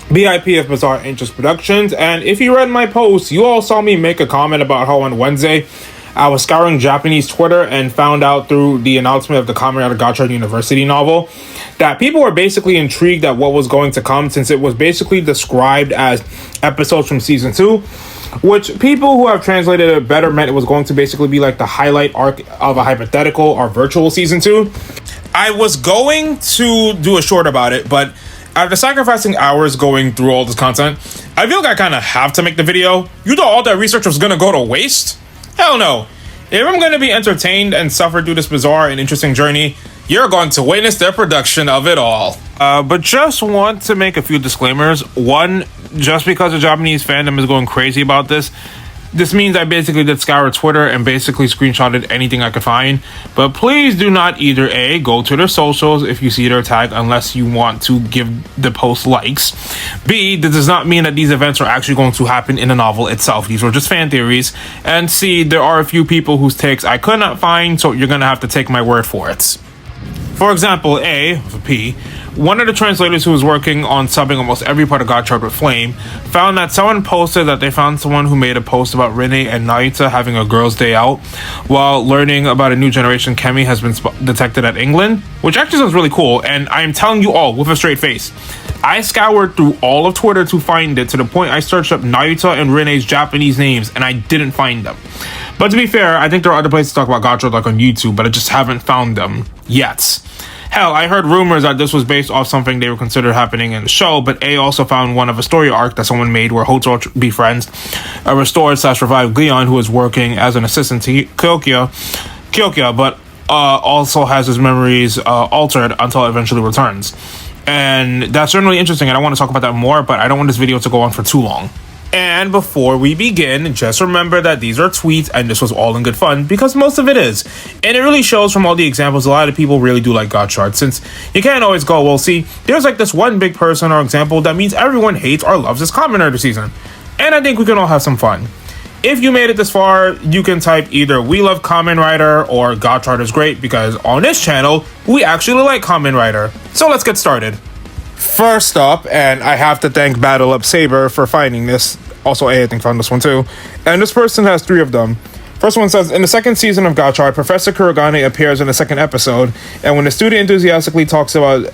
BIP of Bizarre Interest Productions, and if you read my post, you all saw me make a comment about how on Wednesday I was scouring Japanese Twitter and found out through the announcement of the Kamen Rider Gotchard University novel that people were basically intrigued at what was going to come, since it was basically described as episodes from season 2, which people who have translated it better meant it was going to basically be like the highlight arc of a hypothetical or virtual season 2. I was going to do a short about it, but after sacrificing hours going through all this content, I feel like I kind of have to make the video. You thought all that research was going to go to waste? Hell no. If I'm going to be entertained and suffer through this bizarre and interesting journey, you're going to witness their production of it all. But just want to make a few disclaimers. One, just because the Japanese fandom is going crazy about this means I basically did scour Twitter and basically screenshotted anything I could find. But please do not either A, go to their socials if you see their tag unless you want to give the post likes. B, this does not mean that these events are actually going to happen in the novel itself. These were just fan theories. And C, there are a few people whose takes I could not find, so you're going to have to take my word for it. For example, P, one of the translators who was working on subbing almost every part of Gotchard with Flame, found that someone posted that they found someone who made a post about Rinne and Naita having a girl's day out, while learning about a new generation Kemi has been detected at England, which actually sounds really cool, and I am telling you all with a straight face. I scoured through all of Twitter to find it, to the point I searched up Naita and Rinne's Japanese names, and I didn't find them. But to be fair, I think there are other places to talk about Gotchard, like on YouTube, but I just haven't found them yet. Hell, I heard rumors that this was based off something they were considered happening in the show, but A also found one of a story arc that someone made where Houtaro befriends a restored/revived Glion who is working as an assistant to Kyokia, but also has his memories altered until it eventually returns. And that's certainly interesting, and I want to talk about that more, but I don't want this video to go on for too long. And before we begin, just remember that these are tweets and this was all in good fun, because most of it is. And it really shows from all the examples a lot of people really do like Gotchard, since you can't always go, well, see, there's like this one big person or example that means everyone hates or loves this Kamen Rider season. And I think we can all have some fun. If you made it this far, you can type either "We love Kamen Rider" or "Gotchard is great," because on this channel, we actually like Kamen Rider. So let's get started. First up, and I have to thank Battle Up Saber for finding this. Also, I think found this one too. And this person has 3 of them. First one says, in the second season of Gotchard, Professor Kurogane appears in the second episode, and when the student enthusiastically talks about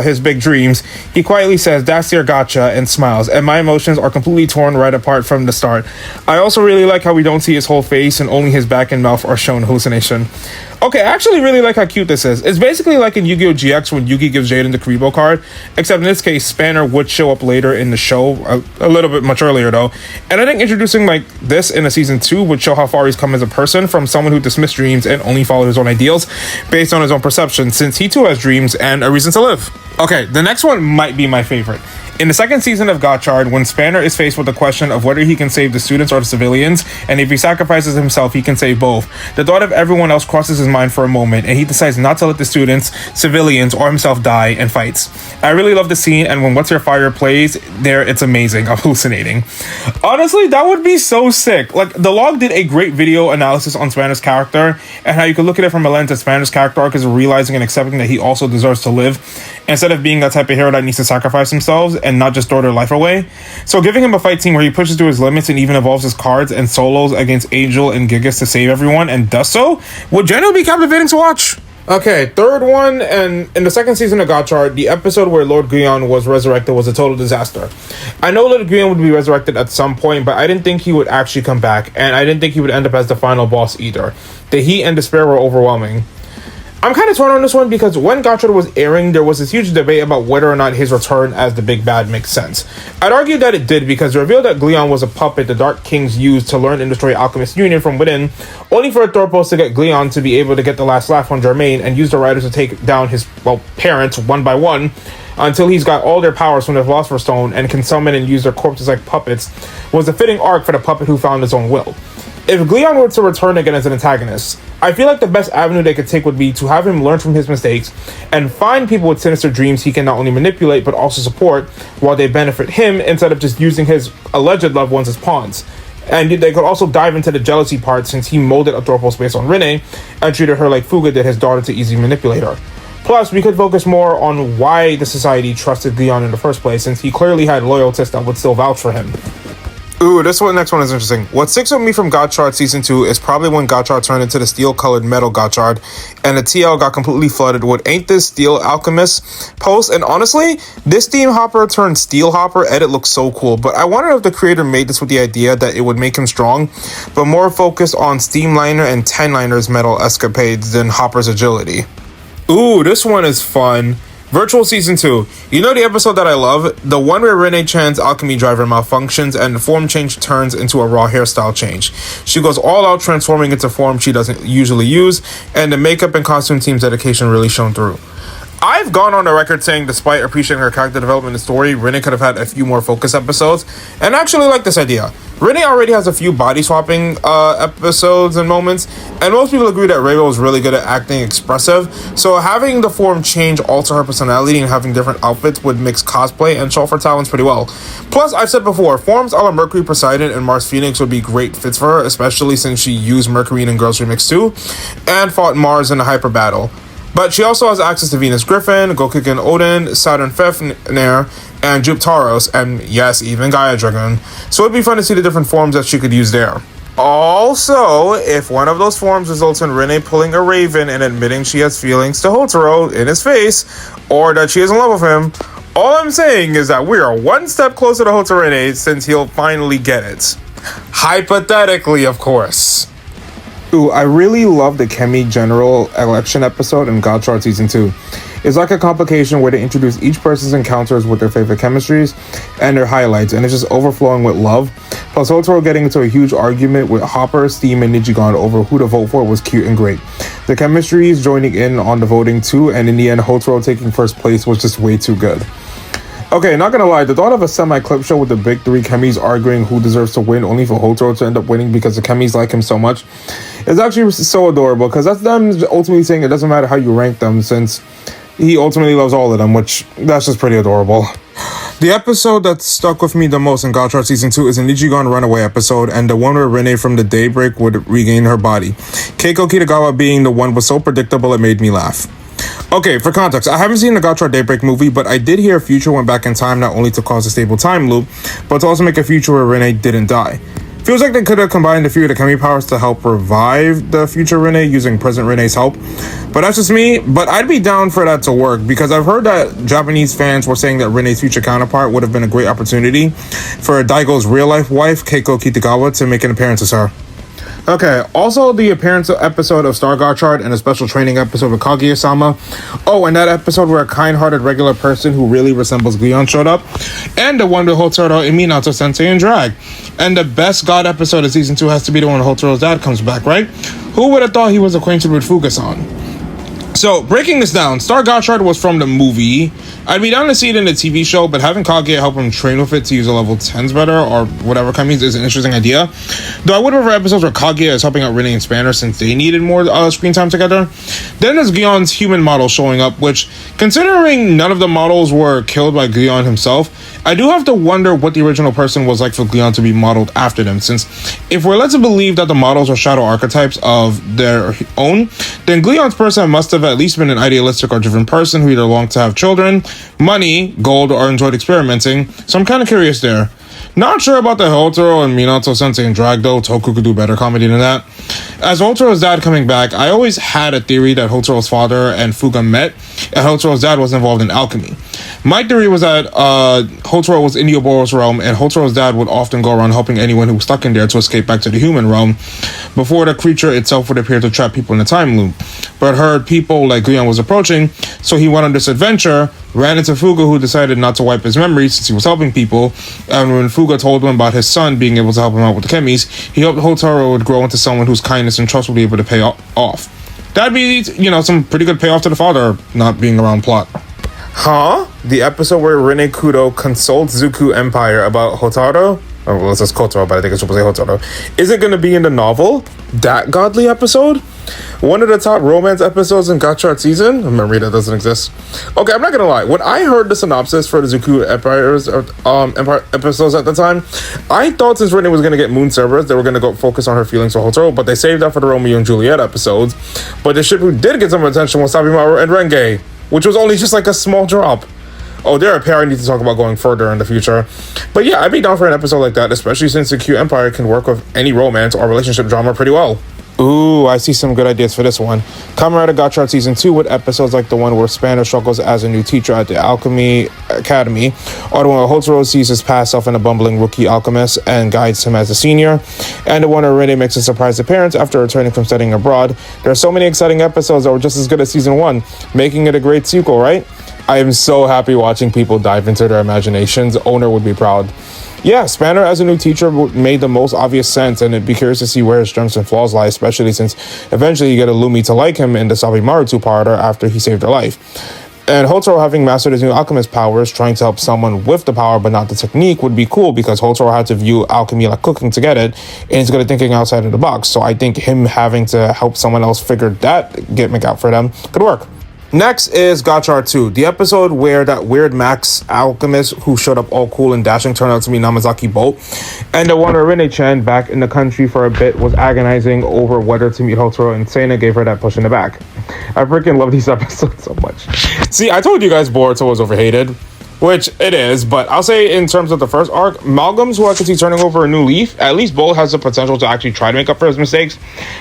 his big dreams, he quietly says, "That's your gotcha," and smiles, and my emotions are completely torn right apart from the start. I also really like how we don't see his whole face and only his back and mouth are shown hallucination. Okay, I actually really like how cute this is. It's basically like in Yu-Gi-Oh! GX when Yugi gives Jaden the Kuribo card, except in this case, Spanner would show up later in the show, a little bit much earlier though. And I think introducing like this in a season 2 would show how far he's come as a person from someone who dismissed dreams and only followed his own ideals based on his own perception, since he too has dreams and a reason to live. Okay, the next one might be my favorite. In the second season of Gotchard, when Spanner is faced with the question of whether he can save the students or the civilians, and if he sacrifices himself, he can save both, the thought of everyone else crosses his mind for a moment, and he decides not to let the students, civilians, or himself die, and fights. I really love the scene, and when What's Your Fire plays there, it's amazing. I'm hallucinating. Honestly, that would be so sick. Like, the log did a great video analysis on Spanner's character, and how you could look at it from a lens that Spanner's character arc is realizing and accepting that he also deserves to live, instead of being that type of hero that needs to sacrifice themselves and not just throw their life away. So giving him a fight scene where he pushes to his limits and even evolves his cards and solos against Angel and Gigas to save everyone, and does so, would genuinely be captivating to watch. Okay, third one, and in the second season of Gotchard, the episode where Lord Glion was resurrected was a total disaster. I know Lord Glion would be resurrected at some point, but I didn't think he would actually come back, and I didn't think he would end up as the final boss either. The heat and despair were overwhelming. I'm kind of torn on this one because when Gotchard was airing, there was this huge debate about whether or not his return as the big bad makes sense. I'd argue that it did, because it revealed that Glion was a puppet the Dark Kings used to learn and destroy Alchemist Union from within, only for Thorpos to get Glion to be able to get the last laugh on Germain and use the riders to take down his, parents one by one, until he's got all their powers from the Philosopher's Stone and can summon and use their corpses like puppets, was a fitting arc for the puppet who found his own will. If Glion were to return again as an antagonist, I feel like the best avenue they could take would be to have him learn from his mistakes and find people with sinister dreams he can not only manipulate but also support while they benefit him, instead of just using his alleged loved ones as pawns. And they could also dive into the jealousy part, since he molded Athorpos based on Rinne and treated her like Fuga did his daughter to easily manipulate her. Plus, we could focus more on why the society trusted Gion in the first place, since he clearly had loyalists that would still vouch for him. Ooh, next one is interesting. What sticks with me from Gotchard Season 2 is probably when Gotchard turned into the steel-colored metal Gotchard, and the TL got completely flooded with "Ain't This Steel Alchemist" posts, and honestly, this Steam Hopper turned Steel Hopper edit looks so cool, but I wonder if the creator made this with the idea that it would make him strong, but more focused on Steamliner and Tenliner's metal escapades than Hopper's agility. Ooh, this one is fun. Virtual Season 2. You know the episode that I love? The one where Rinne Chan's alchemy driver malfunctions and the form change turns into a raw hairstyle change. She goes all out transforming into form she doesn't usually use, and the makeup and costume team's dedication really shone through. I've gone on the record saying despite appreciating her character development and story, Rinne could have had a few more focus episodes, and I actually like this idea. Rinne already has a few body swapping episodes and moments, and most people agree that Reiwa was really good at acting expressive, so having the form change alter her personality and having different outfits would mix cosplay and show off her talents pretty well. Plus, I've said before, forms a la Mercury Poseidon and Mars Phoenix would be great fits for her, especially since she used Mercury in Girls Remix 2, and fought Mars in a hyper battle. But she also has access to Venus Griffin, Gokugen Odin, Saturn Fafnir, and Juptaros, and yes, even Gaia Dragon. So it'd be fun to see the different forms that she could use there. Also, if one of those forms results in Rinne pulling a Raven and admitting she has feelings to Houtaro in his face, or that she is in love with him, all I'm saying is that we are one step closer to Houtaro since he'll finally get it. Hypothetically, of course. Ooh, I really love the Kemi General Election episode in Gotchard Season 2. It's like a complication where they introduce each person's encounters with their favorite chemistries and their highlights, and it's just overflowing with love. Plus, Houtaro getting into a huge argument with Hopper, Steam, and Nijigon over who to vote for was cute and great. The chemistries joining in on the voting too, and in the end, Houtaro taking first place was just way too good. Okay, not gonna lie, the thought of a semi-clip show with the big three Kemis arguing who deserves to win only for Houtaro to end up winning because the Kemis like him so much is actually so adorable, because that's them ultimately saying it doesn't matter how you rank them since he ultimately loves all of them, which that's just pretty adorable. The episode that stuck with me the most in Gotchard Season 2 is a Nijigon Runaway episode, and the one where Rinne from the Daybreak would regain her body. Keiko Kitagawa being the one was so predictable it made me laugh. Okay, for context, I haven't seen the Gotchard Daybreak movie, but I did hear Future went back in time not only to cause a stable time loop, but to also make a future where Rinne didn't die. Feels like they could have combined a few of the Kemi powers to help revive the future Rinne using present Rinne's help. But that's just me, but I'd be down for that to work, because I've heard that Japanese fans were saying that Rinne's future counterpart would have been a great opportunity for Daigo's real-life wife, Keiko Kitagawa, to make an appearance as her. Okay, also the appearance episode of Star Gotchard and a special training episode with Kaguya-sama. Oh, and that episode where a kind-hearted regular person who really resembles Gion showed up. And the one with Houtaro and Minato Sensei in drag. And the best God episode of Season 2 has to be the one where Hotaro's dad comes back, right? Who would have thought he was acquainted with Fuga-san? So, breaking this down, Star Gotchard was from the movie. I'd be down to see it in the TV show, but having Kaguya help him train with it to use a level 10s better, or whatever Kami's, is an interesting idea. Though I would prefer episodes where Kaguya is helping out Rinne and Spanner since they needed more screen time together. Then there's Gion's human model showing up, which, considering none of the models were killed by Gion himself, I do have to wonder what the original person was like for Gion to be modeled after them, since if we're led to believe that the models are shadow archetypes of their own, then Gion's person must have at least been an idealistic or driven person who either longed to have children, money, gold, or enjoyed experimenting, so I'm kind of curious there. Not sure about the Houtaro and Minato Sensei in drag though. Toku could do better comedy than that. As Hotaro's dad coming back, I always had a theory that Hotaro's father and Fuga met, and Hotaro's dad was involved in alchemy. My theory was that Houtaro was in the Ouroboros realm, and Hotaro's dad would often go around helping anyone who was stuck in there to escape back to the human realm, before the creature itself would appear to trap people in the time loop. But heard people like Gion was approaching, so he went on this adventure, ran into Fuga, who decided not to wipe his memories since he was helping people, and when Fuga told him about his son being able to help him out with the Kemis, he hoped Houtaro would grow into someone whose kindness and trust would be able to pay off. That'd be, some pretty good payoff to the father not being around plot. Huh? The episode where Rinne Kudo consults Zuku Empire about Houtaro? Oh, well, it says Kotaro, but I think it's supposed to say Houtaro. Is it going to be in the novel? That godly episode? One of the top romance episodes in Gotchard season. Memory that doesn't exist. Okay, I'm not gonna lie. When I heard the synopsis for the Zuku Empires Empire episodes at the time, I thought since Rinne was gonna get Moon servers, they were gonna go focus on her feelings for Houtaro, but they saved that for the Romeo and Juliet episodes. But the ship who did get some attention was Sabimaru and Renge, which was only just like a small drop. Oh, they're a pair I need to talk about going further in the future. But yeah, I'd be down for an episode like that, especially since the Q Empire can work with any romance or relationship drama pretty well. Ooh, I see some good ideas for this one. Kamen Rider Gotchard Season 2 with episodes like the one where Spanner struggles as a new teacher at the Alchemy Academy, or the one where Houtaro sees his past self in a bumbling rookie alchemist and guides him as a senior, and the one where Rinne makes a surprise appearance after returning from studying abroad. There are so many exciting episodes that were just as good as Season 1, making it a great sequel, right? I am so happy watching people dive into their imaginations. Owner would be proud. Yeah, Spanner as a new teacher made the most obvious sense, and it'd be curious to see where his strengths and flaws lie, especially since eventually you get Illumi to like him in the Sabimaru two-parter after he saved her life. And Houtaro having mastered his new alchemist powers, trying to help someone with the power but not the technique would be cool, because Houtaro had to view alchemy like cooking to get it, and he's good at thinking outside of the box. So I think him having to help someone else figure that gimmick out for them could work. Next is Gotchard 2, the episode where that weird Max alchemist who showed up all cool and dashing turned out to be Namazaki Bolt, and the one where Rinne-chan, back in the country for a bit, was agonizing over whether to meet Houtaro, and Sena gave her that push in the back. I freaking love these episodes so much. See, I told you guys Boruto was overhated, which it is, but I'll say in terms of the first arc, Malcolm's, who I could see turning over a new leaf, at least Bolt has the potential to actually try to make up for his mistakes,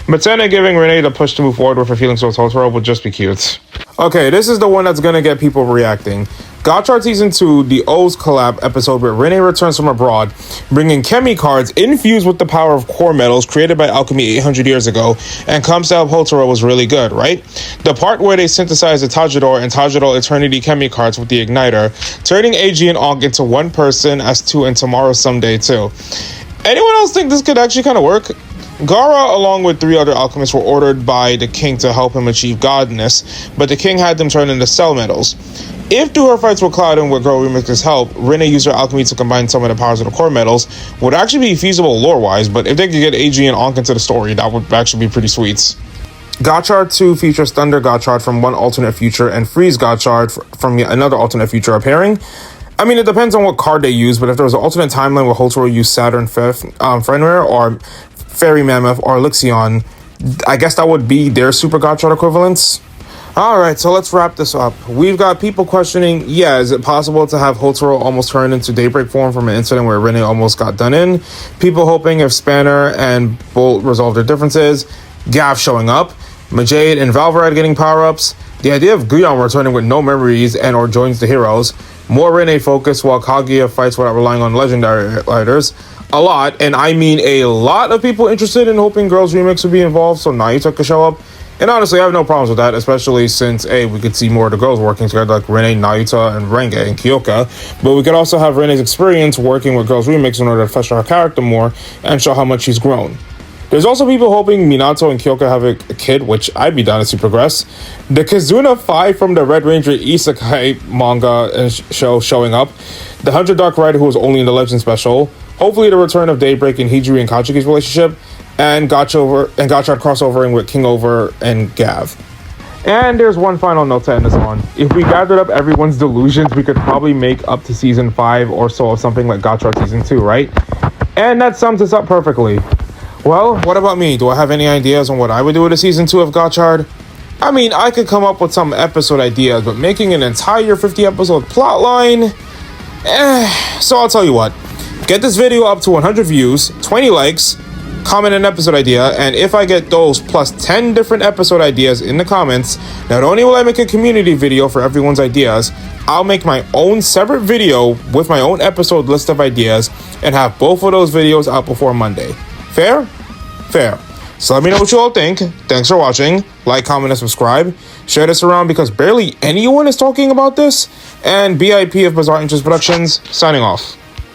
but Sena giving Rinne the push to move forward with her feelings towards Houtaro would just be cute. Okay, this is the one that's gonna get people reacting. Gotchard Season 2, the O's collab episode where Rinne returns from abroad, bringing chemi cards infused with the power of core metals created by alchemy 800 years ago, and comes to help Houtaro was really good, right? The part where they synthesize the Tajidor and Tajidor Eternity chemi cards with the igniter, turning AG and Ankh into one person as two, and tomorrow someday too. Anyone else think this could actually kind of work? Gaara, along with 3 other alchemists, were ordered by the king to help him achieve godness, but the king had them turn into cell metals. If through her fights with Cloud and with Girl Remix's help, Rinne used her alchemy to combine some of the powers of the core metals, would actually be feasible lore-wise, but if they could get AG and Ankh into the story, that would actually be pretty sweet. Gotchard 2 features Thunder Gotchard from one alternate future and Freeze Gotchard from yet another alternate future appearing. I mean, it depends on what card they use, but if there was an alternate timeline where Houtaro used Saturn Fenrir, or Fairy Mammoth, or Lixion, I guess that would be their Super Gotchard equivalents. Alright, so let's wrap this up. We've got people questioning, yeah, is it possible to have Houtaro almost turn into Daybreak form from an incident where Rinne almost got done in? People hoping if Spanner and Bolt resolve their differences, Gav showing up, Majade and Valveride getting power-ups, the idea of Guyon returning with no memories and or joins the heroes, more Rinne focus while Kaguya fights without relying on legendary riders. A lot, and I mean a lot of people interested in hoping Girls Remix would be involved, so Naito could show up. And honestly, I have no problems with that, especially since, A, we could see more of the girls working together, like Rinne, Naito, and Renge, and Kyoka. But we could also have Rinne's experience working with Girls Remix in order to flesh out her character more and show how much she's grown. There's also people hoping Minato and Kyoka have a kid, which I'd be down to see progress. The Kizuna 5 from the Red Ranger Isekai manga and show showing up. The 100 Dark Rider who was only in the Legend special. Hopefully the return of Daybreak and Hijiri and Kachiki's relationship. And Gotchard crossovering with Kingover and Gav. And there's one final note to end this on. If we gathered up everyone's delusions, we could probably make up to Season 5 or so of something like Gotchard Season 2, right? And that sums us up perfectly. Well, what about me? Do I have any ideas on what I would do with a Season 2 of Gotchard? I mean, I could come up with some episode ideas, but making an entire 50-episode plotline? So I'll tell you what. Get this video up to 100 views, 20 likes, comment an episode idea, and if I get those plus 10 different episode ideas in the comments, not only will I make a community video for everyone's ideas, I'll make my own separate video with my own episode list of ideas and have both of those videos out before Monday. Fair? Fair. So let me know what you all think. Thanks for watching. Like, comment, and subscribe. Share this around because barely anyone is talking about this. And BIP of Bizarre Interest Productions, signing off.